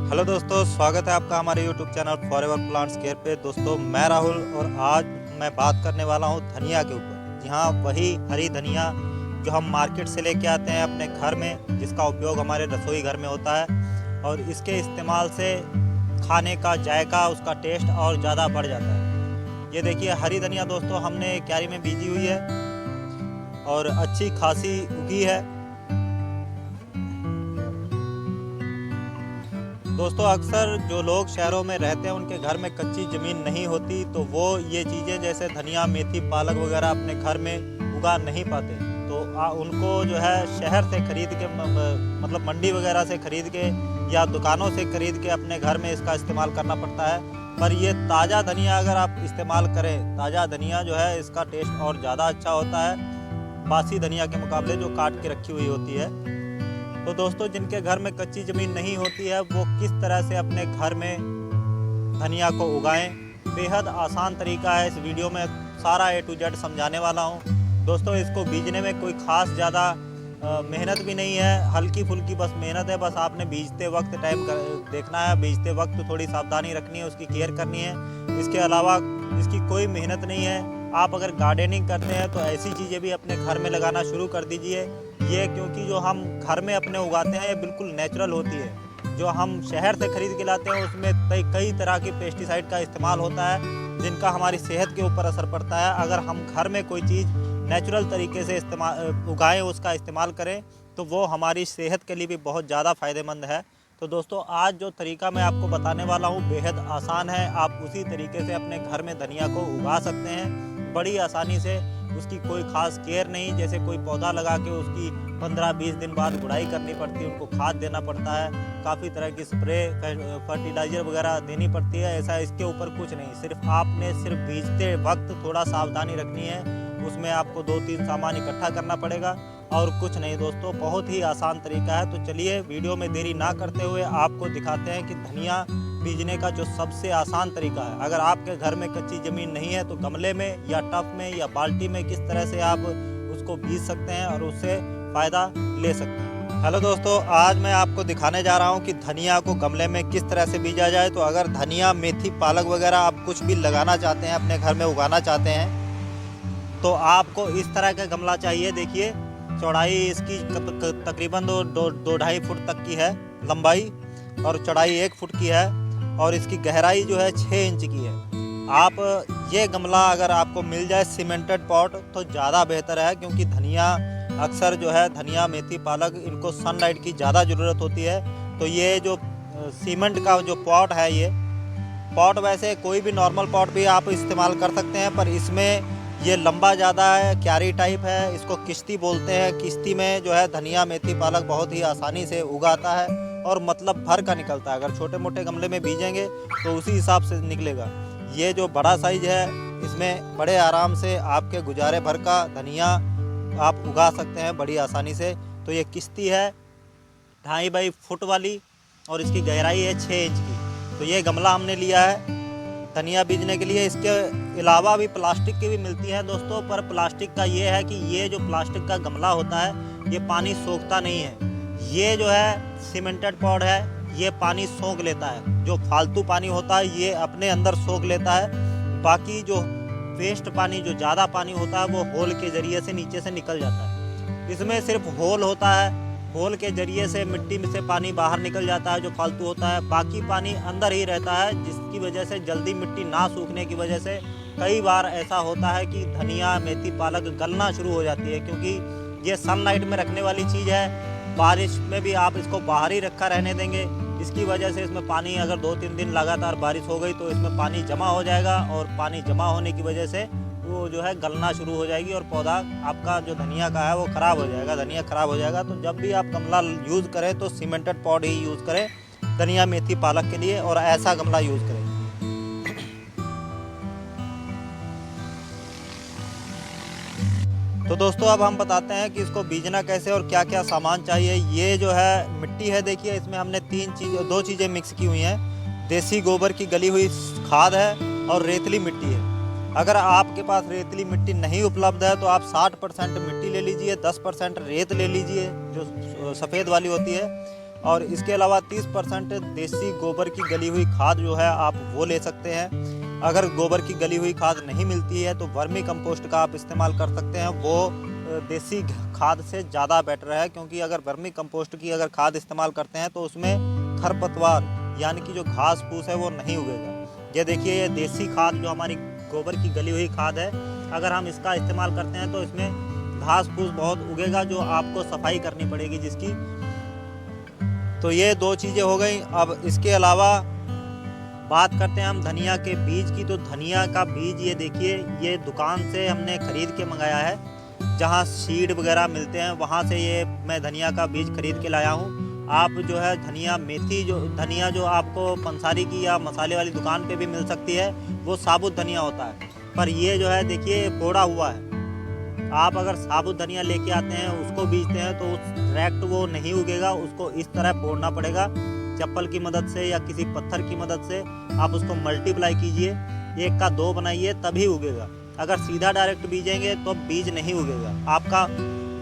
Hello दोस्तों, स्वागत है आपका हमारे YouTube channel forever plants care पे। दोस्तों मैं राहुल और आज मैं बात करने वाला हूँ धनिया के ऊपर। जी हाँ, वही हरी धनिया जो हम मार्केट से लेके आते हैं अपने घर में, जिसका उपयोग हमारे रसोई घर में होता है और इसके इस्तेमाल से खाने का जायका, उसका टेस्ट और ज़्यादा बढ़ जाता है। ये देखिए हरी धनिया दोस्तों, हमने क्यारी में बीजी हुई है और अच्छी खासी उगी है। दोस्तों अक्सर जो लोग शहरों में रहते हैं उनके घर में कच्ची ज़मीन नहीं होती, तो वो ये चीज़ें जैसे धनिया, मेथी, पालक वगैरह अपने घर में उगा नहीं पाते। तो उनको जो है शहर से खरीद के मतलब मंडी वगैरह से खरीद के या दुकानों से खरीद के अपने घर में इसका इस्तेमाल करना पड़ता है। पर ये ताज़ा धनिया अगर आप इस्तेमाल करें, ताज़ा धनिया जो है इसका टेस्ट और ज़्यादा अच्छा होता है बासी धनिया के मुकाबले जो काट के रखी हुई होती है। तो दोस्तों जिनके घर में कच्ची ज़मीन नहीं होती है वो किस तरह से अपने घर में धनिया को उगाएं, बेहद आसान तरीका है। इस वीडियो में सारा A to Z समझाने वाला हूं। दोस्तों इसको बीजने में कोई ख़ास ज़्यादा मेहनत भी नहीं है, हल्की फुल्की बस मेहनत है। बस आपने बीजते वक्त टाइम देखना है, बीजते वक्त थोड़ी सावधानी रखनी है, उसकी केयर करनी है। इसके अलावा इसकी कोई मेहनत नहीं है। आप अगर गार्डनिंग करते हैं तो ऐसी चीज़ें भी अपने घर में लगाना शुरू कर दीजिए। ये क्योंकि जो हम घर में अपने उगाते हैं ये बिल्कुल नेचुरल होती है। जो हम शहर से खरीद के लाते हैं उसमें कई तरह की पेस्टिसाइड का इस्तेमाल होता है, जिनका हमारी सेहत के ऊपर असर पड़ता है। अगर हम घर में कोई चीज़ नेचुरल तरीके से उगाएं, उसका इस्तेमाल करें, तो वो हमारी सेहत के लिए भी बहुत ज़्यादा फ़ायदेमंद है। तो दोस्तों आज जो तरीका मैं आपको बताने वाला हूँ बेहद आसान है। आप उसी तरीके से अपने घर में धनिया को उगा सकते हैं बड़ी आसानी से। उसकी कोई ख़ास केयर नहीं, जैसे कोई पौधा लगा के उसकी 15-20 दिन बाद गुड़ाई करनी पड़ती है, उनको खाद देना पड़ता है, काफ़ी तरह की स्प्रे फर्टिलाइज़र वगैरह देनी पड़ती है। ऐसा इसके ऊपर कुछ नहीं, सिर्फ आपने बीजते वक्त थोड़ा सावधानी रखनी है। उसमें आपको 2-3 सामान इकट्ठा करना पड़ेगा और कुछ नहीं दोस्तों, बहुत ही आसान तरीका है। तो चलिए वीडियो में देरी ना करते हुए आपको दिखाते हैं कि धनिया बीजने का जो सबसे आसान तरीका है। अगर आपके घर में कच्ची ज़मीन नहीं है तो गमले में या टब में या बाल्टी में किस तरह से आप उसको बीज सकते हैं और उससे फ़ायदा ले सकते हैं। हेलो दोस्तों, आज मैं आपको दिखाने जा रहा हूं कि धनिया को गमले में किस तरह से बीजा जाए। तो अगर धनिया, मेथी, पालक वगैरह आप कुछ भी लगाना चाहते हैं, अपने घर में उगाना चाहते हैं, तो आपको इस तरह का गमला चाहिए। देखिए चौड़ाई इसकी तकरीबन 2-2.5 फुट तक की है लंबाई और चौड़ाई 1 फुट की है और इसकी गहराई जो है 6 इंच की है। आप ये गमला अगर आपको मिल जाए सीमेंटेड पॉट तो ज़्यादा बेहतर है, क्योंकि धनिया अक्सर जो है धनिया, मेथी, पालक इनको सनलाइट की ज़्यादा ज़रूरत होती है। तो ये जो सीमेंट का जो पॉट है, ये पॉट वैसे कोई भी नॉर्मल पॉट भी आप इस्तेमाल कर सकते हैं, पर इसमें ये लंबा ज़्यादा है, क्यारी टाइप है, इसको किश्ती बोलते हैं। किश्ती में जो है धनिया, मेथी, पालक बहुत ही आसानी से उगाता है और मतलब भर का निकलता है। अगर छोटे मोटे गमले में बीजेंगे तो उसी हिसाब से निकलेगा। ये जो बड़ा साइज है इसमें बड़े आराम से आपके गुजारे भर का धनिया आप उगा सकते हैं बड़ी आसानी से। तो ये किश्ती है 2.5 फुट वाली और इसकी गहराई है 6 इंच की। तो ये गमला हमने लिया है धनिया बीजने के लिए। इसके अलावा भी प्लास्टिक की भी मिलती है दोस्तों, पर प्लास्टिक का ये है कि ये जो प्लास्टिक का गमला होता है ये पानी सोखता नहीं है। ये जो है सीमेंटेड पॉट है, ये पानी सोख लेता है। जो फालतू पानी होता है ये अपने अंदर सोख लेता है। बाकी जो वेस्ट पानी, जो ज़्यादा पानी होता है, वो होल के ज़रिए से नीचे से निकल जाता है। इसमें सिर्फ होल होता है, होल के ज़रिए से मिट्टी में से पानी बाहर निकल जाता है जो फालतू होता है। बाकी पानी अंदर ही रहता है, जिसकी वजह से जल्दी मिट्टी ना सूखने की वजह से कई बार ऐसा होता है कि धनिया, मेथी, पालक गलना शुरू हो जाती है, क्योंकि ये सनलाइट में रखने वाली चीज़ है। बारिश में भी आप इसको बाहर ही रखा रहने देंगे, इसकी वजह से इसमें पानी अगर 2-3 दिन लगातार बारिश हो गई तो इसमें पानी जमा हो जाएगा और पानी जमा होने की वजह से वो जो है गलना शुरू हो जाएगी और पौधा आपका जो धनिया का है वो ख़राब हो जाएगा, धनिया ख़राब हो जाएगा। तो जब भी आप गमला यूज़ करें तो सीमेंटेड पॉट ही यूज़ करें धनिया, मेथी, पालक के लिए, और ऐसा गमला यूज़ करें। तो दोस्तों अब हम बताते हैं कि इसको बीजना कैसे और क्या क्या सामान चाहिए। ये जो है मिट्टी है, देखिए इसमें हमने 2 चीज़ें मिक्स की हुई हैं। देसी गोबर की गली हुई खाद है और रेतली मिट्टी है। अगर आपके पास रेतली मिट्टी नहीं उपलब्ध है तो आप 60% मिट्टी ले लीजिए, 10% रेत ले लीजिए जो सफ़ेद वाली होती है। और इसके अलावा 30% देसी गोबर की गली हुई खाद जो है आप वो ले सकते हैं। अगर गोबर की गली हुई खाद नहीं मिलती है तो वर्मी कंपोस्ट का आप इस्तेमाल कर सकते हैं। वो देसी खाद से ज़्यादा बेटर है, क्योंकि अगर वर्मी कंपोस्ट की अगर खाद इस्तेमाल करते हैं तो उसमें खरपतवार यानी कि जो घास फूस है वो नहीं उगेगा। ये देखिए, ये देसी खाद जो हमारी गोबर की गली हुई खाद है, अगर हम इसका इस्तेमाल करते हैं तो इसमें घास फूस बहुत उगेगा, जो आपको सफाई करनी पड़ेगी जिसकी। तो ये 2 चीज़ें हो गई। अब इसके अलावा बात करते हैं हम धनिया के बीज की। तो धनिया का बीज ये देखिए, ये दुकान से हमने खरीद के मंगाया है, जहाँ सीड वगैरह मिलते हैं वहाँ से ये मैं धनिया का बीज खरीद के लाया हूँ। आप जो है धनिया मेथी धनिया जो आपको पंसारी की या मसाले वाली दुकान पे भी मिल सकती है, वो साबुत धनिया होता है। पर ये जो है देखिए फोड़ा हुआ है। आप अगर साबुत धनिया लेके आते हैं, उसको बीजते हैं, तो उस डायरेक्ट वो नहीं उगेगा, उसको इस तरह फोड़ना पड़ेगा चप्पल की मदद से या किसी पत्थर की मदद से। आप उसको मल्टीप्लाई कीजिए, 1 का 2 बनाइए, तभी उगेगा। अगर सीधा डायरेक्ट बीजेंगे तो बीज नहीं उगेगा। आपका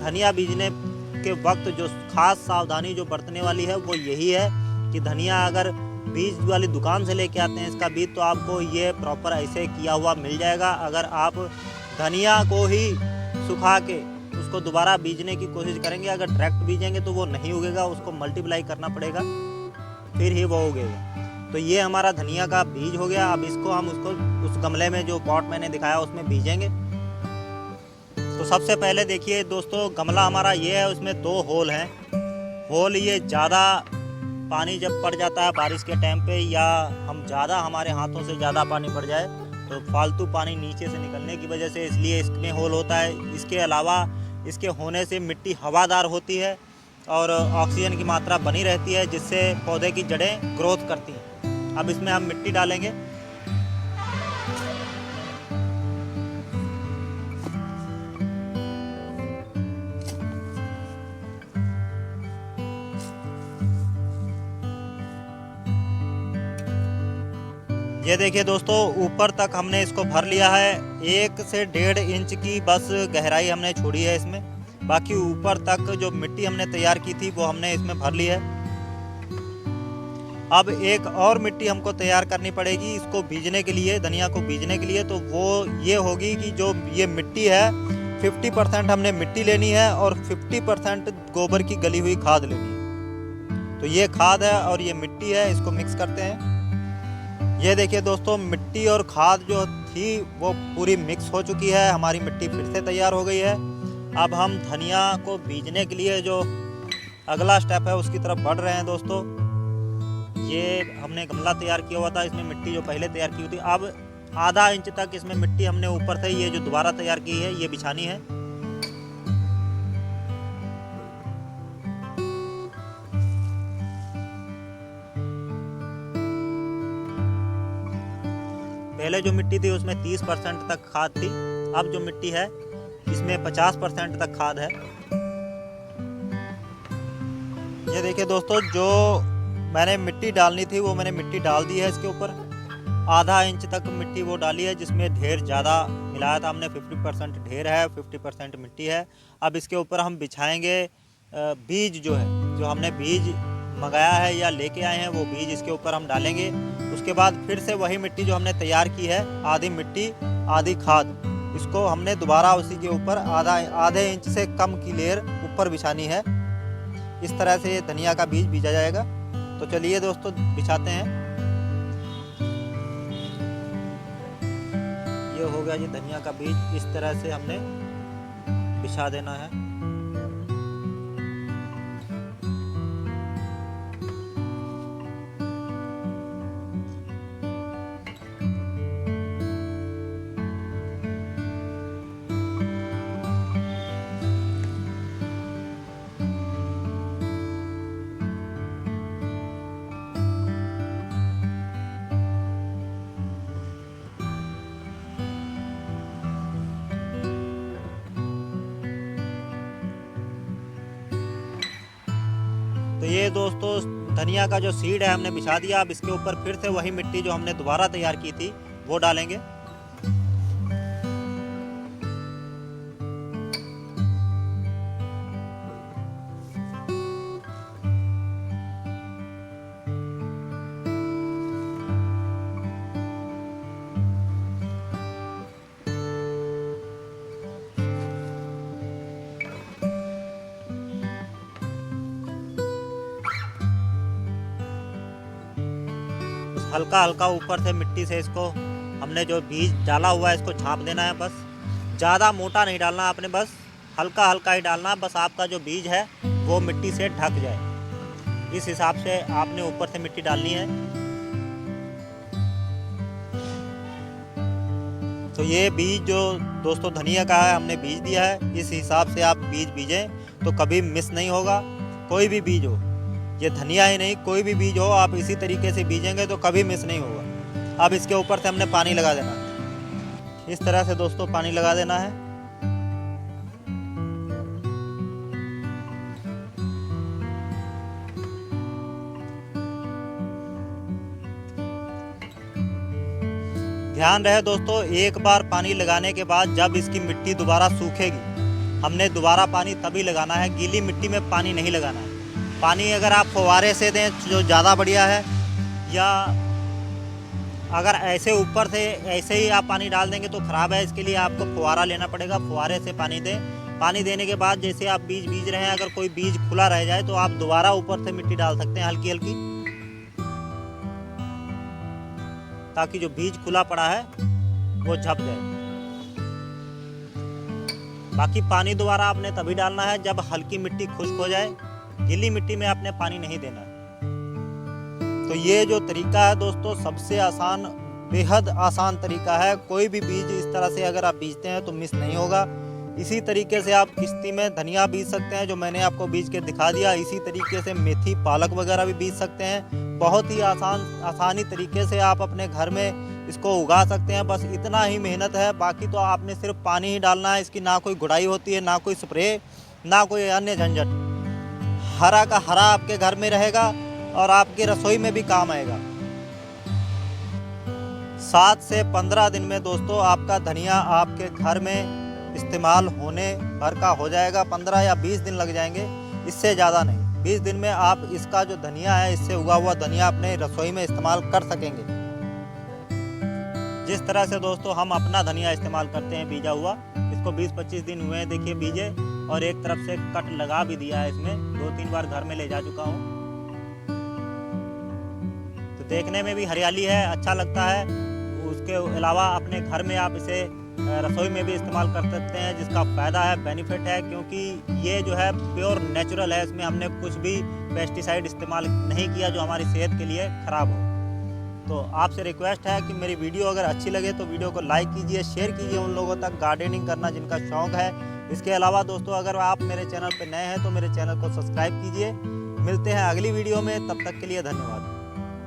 धनिया बीजने के वक्त जो खास सावधानी जो बरतने वाली है वो यही है कि धनिया अगर बीज वाली दुकान से लेके आते हैं इसका बीज, तो आपको ये प्रॉपर ऐसे किया हुआ मिल जाएगा। अगर आप धनिया को ही सुखा के उसको दोबारा बीजने की कोशिश करेंगे, अगर डायरेक्ट बीजेंगे तो वो नहीं उगेगा, उसको मल्टीप्लाई करना पड़ेगा, फिर ही वो उगेगा। तो ये हमारा धनिया का बीज हो गया। अब इसको हम उस गमले में जो पॉट मैंने दिखाया उसमें बीजेंगे। तो सबसे पहले देखिए दोस्तों, गमला हमारा ये है, उसमें 2 होल हैं। होल ये ज़्यादा पानी जब पड़ जाता है बारिश के टाइम पे, या हमारे हाथों से ज़्यादा पानी पड़ जाए तो फालतू पानी नीचे से निकलने की वजह से, इसलिए इसमें होल होता है। इसके अलावा इसके होने से मिट्टी हवादार होती है और ऑक्सीजन की मात्रा बनी रहती है, जिससे पौधे की जड़ें ग्रोथ करती हैं। अब इसमें हम मिट्टी डालेंगे। ये देखिए दोस्तों, ऊपर तक हमने इसको भर लिया है। 1 से 1.5 इंच की बस गहराई हमने छोड़ी है इसमें। बाकी ऊपर तक जो मिट्टी हमने तैयार की थी वो हमने इसमें भर ली है। अब एक और मिट्टी हमको तैयार करनी पड़ेगी इसको बीजने के लिए, धनिया को बीजने के लिए। तो वो ये होगी कि जो ये मिट्टी है, 50% हमने मिट्टी लेनी है और 50% गोबर की गली हुई खाद लेनी है। तो ये खाद है और ये मिट्टी है, इसको मिक्स करते हैं। ये देखिए दोस्तों, मिट्टी और खाद जो थी वो पूरी मिक्स हो चुकी है, हमारी मिट्टी फिर से तैयार हो गई है। अब हम धनिया को बीजने के लिए जो अगला स्टेप है उसकी तरफ बढ़ रहे हैं दोस्तों। ये हमने गमला तैयार किया हुआ था, इसमें मिट्टी जो पहले तैयार की हुई थी, अब आधा इंच तक इसमें मिट्टी हमने ऊपर से ये जो दोबारा तैयार की है ये बिछानी है। पहले जो मिट्टी थी उसमें 30% तक खाद थी, अब जो मिट्टी है इसमें 50% तक खाद है। ये देखिए दोस्तों, जो मैंने मिट्टी डालनी थी वो मैंने मिट्टी डाल दी है इसके ऊपर। आधा इंच तक मिट्टी वो डाली है, जिसमें ढेर ज़्यादा मिलाया था हमने। 50% ढेर है, 50% मिट्टी है। अब इसके ऊपर हम बिछाएंगे बीज जो है, जो हमने बीज मंगाया है या लेके आए हैं वो बीज इसके ऊपर हम डालेंगे। उसके बाद फिर से वही मिट्टी जो हमने तैयार की है, आधी मिट्टी आधी खाद, इसको हमने दोबारा उसी के ऊपर आधे इंच से कम की लेयर ऊपर बिछानी है। इस तरह से ये धनिया का बीज बीजा जाएगा। तो चलिए दोस्तों बिछाते हैं। ये हो गया जी धनिया का बीज, इस तरह से हमने बिछा देना है। तो ये दोस्तों धनिया का जो सीड है हमने बिछा दिया। अब इसके ऊपर फिर से वही मिट्टी जो हमने दोबारा तैयार की थी वो डालेंगे। हल्का हल्का ऊपर से मिट्टी से इसको हमने जो बीज डाला हुआ है इसको छाप देना है। बस ज़्यादा मोटा नहीं डालना आपने, बस हल्का हल्का ही डालना। बस आपका जो बीज है वो मिट्टी से ढक जाए, इस हिसाब से आपने ऊपर से मिट्टी डालनी है। तो ये बीज जो दोस्तों धनिया का है हमने बीज दिया है, इस हिसाब से आप बीज बीजें तो कभी मिस नहीं होगा। कोई भी बीज हो, ये धनिया ही नहीं कोई भी बीज हो, आप इसी तरीके से बीजेंगे तो कभी मिस नहीं होगा। अब इसके ऊपर से हमने पानी लगा देना है, इस तरह से दोस्तों पानी लगा देना है। ध्यान रहे दोस्तों, एक बार पानी लगाने के बाद जब इसकी मिट्टी दोबारा सूखेगी, हमने दोबारा पानी तभी लगाना है, गीली मिट्टी में पानी नहीं लगाना है। पानी अगर आप फव्वारे से दें जो ज़्यादा बढ़िया है, या अगर ऐसे ऊपर से ऐसे ही आप पानी डाल देंगे तो ख़राब है। इसके लिए आपको फव्वारा लेना पड़ेगा, फव्वारे से पानी दें। पानी देने के बाद जैसे आप बीज बीज रहे हैं, अगर कोई बीज खुला रह जाए तो आप दोबारा ऊपर से मिट्टी डाल सकते हैं हल्की हल्की, ताकि जो बीज खुला पड़ा है वो झप जाए। बाकी पानी दोबारा आपने तभी डालना है जब हल्की मिट्टी खुश्क हो जाए, गीली मिट्टी में आपने पानी नहीं देना है। तो ये जो तरीका है दोस्तों सबसे आसान, बेहद आसान तरीका है। कोई भी बीज इस तरह से अगर आप बीजते हैं तो मिस नहीं होगा। इसी तरीके से आप किश्ती में धनिया बीज सकते हैं, जो मैंने आपको बीज के दिखा दिया। इसी तरीके से मेथी पालक वगैरह भी बीज सकते हैं। बहुत ही आसानी तरीके से आप अपने घर में इसको उगा सकते हैं। बस इतना ही मेहनत है, बाकी तो आपने सिर्फ पानी ही डालना है। इसकी ना कोई गुड़ाई होती है, ना कोई स्प्रे, ना कोई अन्य झंझट। हरा का हरा आपके घर में रहेगा और आपकी रसोई में भी काम आएगा। 7 से 15 दिन में दोस्तों आपका धनिया आपके घर में इस्तेमाल होने भर का हो जाएगा। 15 या 20 दिन लग जाएंगे, इससे ज़्यादा नहीं। 20 दिन में आप इसका जो धनिया है, इससे उगा हुआ धनिया अपने रसोई में इस्तेमाल कर सकेंगे। जिस तरह से दोस्तों हम अपना धनिया इस्तेमाल करते हैं बीजा हुआ, इसको 20-25 दिन हुए हैं देखिए बीजे, और एक तरफ से कट लगा भी दिया है। इसमें 2-3 बार घर में ले जा चुका हूँ। तो देखने में भी हरियाली है, अच्छा लगता है। उसके अलावा अपने घर में आप इसे रसोई में भी इस्तेमाल कर सकते हैं, जिसका फ़ायदा है, बेनिफिट है, क्योंकि ये जो है प्योर नेचुरल है। इसमें हमने कुछ भी पेस्टिसाइड इस्तेमाल नहीं किया जो हमारी सेहत के लिए ख़राब हो। तो आपसे रिक्वेस्ट है कि मेरी वीडियो अगर अच्छी लगे तो वीडियो को लाइक कीजिए, शेयर कीजिए उन लोगों तक गार्डनिंग करना जिनका शौक़ है। इसके अलावा दोस्तों अगर आप मेरे चैनल पर नए हैं तो मेरे चैनल को सब्सक्राइब कीजिए। मिलते हैं अगली वीडियो में, तब तक के लिए धन्यवाद।